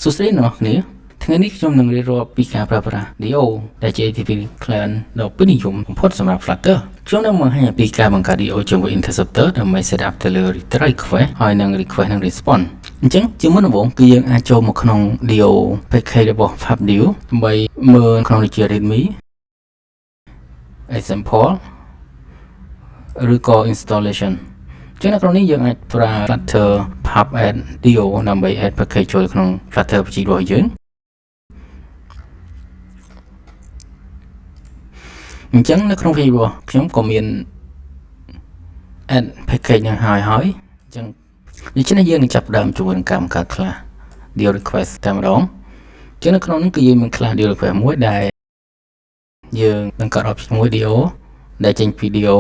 សួស្តីអ្នកនរគ្នាថ្ងៃនេះខ្ញុំនឹងរៀបរាប់ពីការប្រើប្រាស់ DO ដែលជា APP client ដ៏ពេញនិយមបំផុតសម្រាប់ Flutter ខ្ញុំនឹងបង្ហាញអំពីការបង្កើត DO ជាមួយ Interceptor ដើម្បី set up ទៅលើ retry request ហើយនឹង request និង response អញ្ចឹងជាមុនដំបូងគឺយើងអាចចូលមកក្នុង DO package របស់ PubDio ដើម្បីមើលក្នុងដូចជា readme example ឬក៏ installation ចឹងនៅក្នុងនេះយើងអាចប្រើ Flutter pub add DO ដើម្បី add package ចូលក្នុង Flutter project របស់យើងអញ្ចឹងនៅក្នុង project របស់ខ្ញុំក៏មាន add package នឹងហើយអញ្ចឹងដូច្នេះយើងនឹងចាប់ផ្ដើមជាមួយនឹងការបង្កើត class DO request តែម្ដងអញ្ចឹងនៅក្នុងនេះគឺយើងមាន class DO request មួយដែលយើងបង្កើត object មួយ DO ដែលចេញពី DO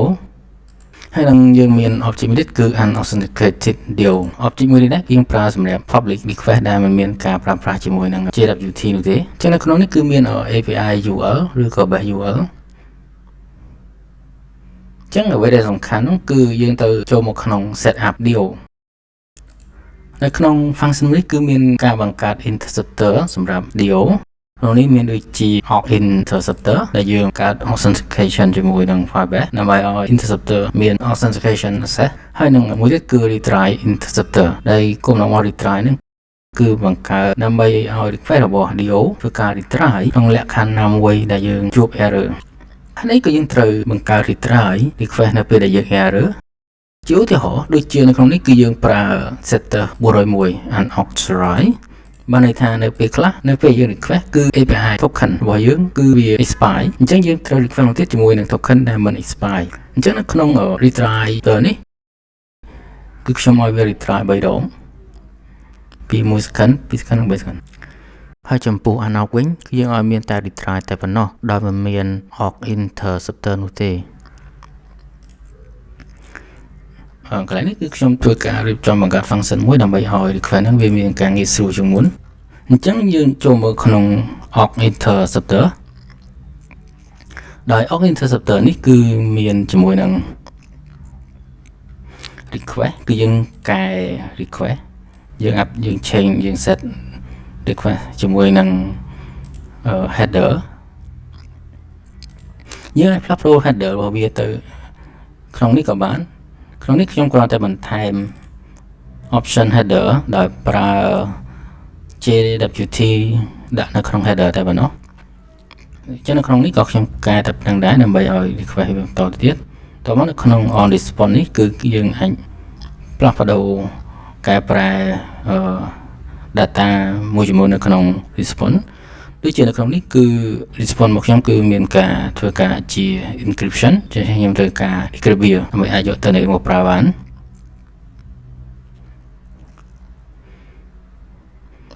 ហើយនឹងយើងមាន object មួយទៀតគឺ unauthenticated DO object មួយនេះដែរយើងប្រើសម្រាប់ public request ដែលមិនមានការប្រើប្រាស់ជាមួយនឹង JWT នោះទេអញ្ចឹងនៅក្នុងនេះគឺមាន API URL ឬក៏ base URL អញ្ចឹងអ្វីដែលសំខាន់នោះគឺយើងទៅចូលមកក្នុង setup DO នៅក្នុង function នេះគឺមានការបង្កើត interceptor សម្រាប់ DO ក្នុងនេះមានដូចជា auth interceptor ដែលយើងកើត authentication ជាមួយនឹង Firebase ដើម្បីឲ្យ interceptor មាន authentication access ហើយនឹងមួយទៀតគឺ retry interceptor ដែលគោលបំណងរបស់ retry ហ្នឹងគឺបង្កើតដើម្បីឲ្យ request របស់ DO ធ្វើការ retry ក្នុងលក្ខខណ្ឌណាមួយដែលយើងជួប error ហើយនេះក៏យើងត្រូវបង្កើត retry request នៅពេលដែលយើង error ជាឧទាហរណ៍ដូចជានៅក្នុងនេះគឺយើងប្រើ setter 401 unauthorized បានន័យថានៅពេលខ្លះនៅពេលយើង request គឺ API token របស់យើងគឺវា expire អញ្ចឹងយើងត្រូវ request មកទៀតជាមួយនឹង token ដែលមិន expire អញ្ចឹងនៅក្នុង retry ទៅនេះគឺខ្ញុំឲ្យវា retry 3ដងពី1 second 2 second និង3 second ហើយចំពោះ unaut វិញគឺយើងឲ្យមានតែ retry តែប៉ុណ្ណោះដោយមិនមាន auth interceptor នោះទេកន្លែងនេះគឺខ្ញុំធ្វើការរៀបចំបង្កើត function មួយដើម្បីឲ្យ request ហ្នឹងវាមានការងាយស្រួលជាងមុនអញ្ចឹងយើងចូលមកក្នុង auth interceptor ដោយ auth interceptor នេះគឺមានជាមួយនឹង request គឺយើងកែ request យើង change យើង set request ជាមួយនឹង header យើងអាចផ្លាស់ប្ដូរ header របស់វាទៅក្នុងនេះក៏បានក្នុងនេះខ្ញុំគ្រាន់តែបន្ថែម option header ដោយប្រើ JWT ដាក់នៅក្នុង header តែប៉ុណ្ណោះអញ្ចឹងនៅក្នុងនេះក៏ខ្ញុំកែតែប៉ុណ្្នឹងដែរដើម្បីឲ្យ request វាបន្តទៅទៀតតោះមកនៅក្នុង on response នេះគឺយើងអាចផ្លាស់ប្ដូរកែប្រែ data មួយចំនួននៅក្នុង response ដូចជានៅក្នុងនេះគឺ response របស់ខ្ញុំគឺមានការធ្វើការជា encryption ជាខ្ញុំធ្វើការ decrypt វាដើម្បីអាចយកទៅនៃមកប្រើបាន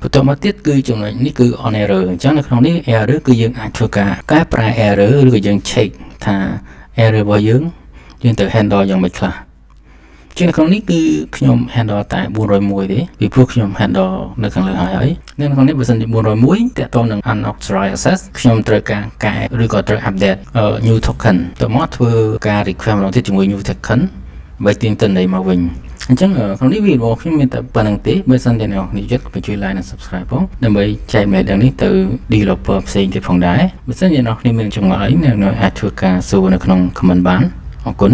បន្តមកទៀតគឺចំណុចនេះគឺ on error អញ្ចឹងនៅក្នុងនេះ error គឺយើងអាចធ្វើការកែប្រែ error ឬក៏យើង check ថា error របស់យើងទៅ handle យ៉ាងម៉េចខ្លះជាងនៅក្នុងនេះគឺខ្ញុំ handle តែ401ទេពីព្រោះខ្ញុំ handle នៅខាងលើហើយនៅក្នុងនេះបើសិនជា401តើតើនឹង unauthorized access ខ្ញុំត្រូវការកែឬក៏ត្រូវ update new token ទៅមកធ្វើការ request ម្ដងទៀតជាមួយ new token បើទាញទៅនៃមកវិញអញ្ចឹងក្នុងនេះវីដេអូខ្ញុំមានតែប៉ុណ្្នឹងទេបើសិនជាអ្នកនិយាយក៏ជួយ like និង subscribe ផងដើម្បីចែកម្លែកដឹងនេះទៅ developer ផ្សេងទៀតផងដែរបើសិនជាអ្នកមានចម្ងល់អីអ្នកអាចធ្វើការសួរនៅក្នុង comment បានអរគុណ